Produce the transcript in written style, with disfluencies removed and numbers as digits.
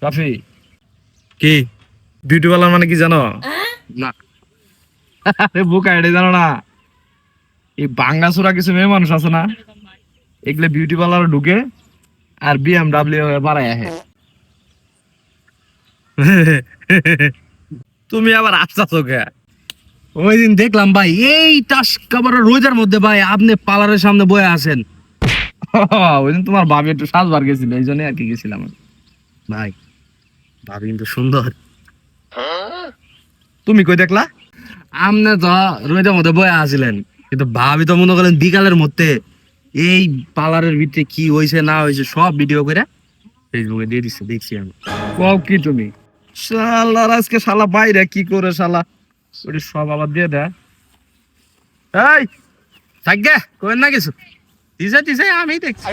রাফি কি beauty parlour মানে কি জানো? না আরে বোকা, এটা জানো না? এই বাঙ্গাসুরা কিছু মেয়ে মানুষ আছে না, এগুলো বিউটি পার্লারে ঢুকে আর বিএমডাব্লিউ বাড়ায় আহে। তুমি আবার আসছো কে? ওই দিন দেখলাম ভাই, এই টাসকাবার রোজার মধ্যে ভাই আপনি পার্লারের সামনে বয়ে আছেন। ওই দিন তোমার ভাবি একটু সাজবার গেছিল, এই জন্য আর কি গেছিলাম ভাই। ভাবি কিন্তু সুন্দর। তুমি কই দেখলা? আমনে তো রোজার মধ্যে বয়ে আছিলেন, কিন্তু ভাবি তো মনে করেন বিকালের মধ্যে এই পার্লারের ভিতরে কি হয়েছে না হয়েছে সব ভিডিও করে ফেসবুকে দিয়ে দিচ্ছে, দেখছি আমি। কও কি তুমি? শালার আজকে শালা বাইরে কি করে শালা ওটি সব আবার দিয়ে দেয়। এই থাকবে কোয়েন না কিছু দিছে দিছে আমি দেখছি।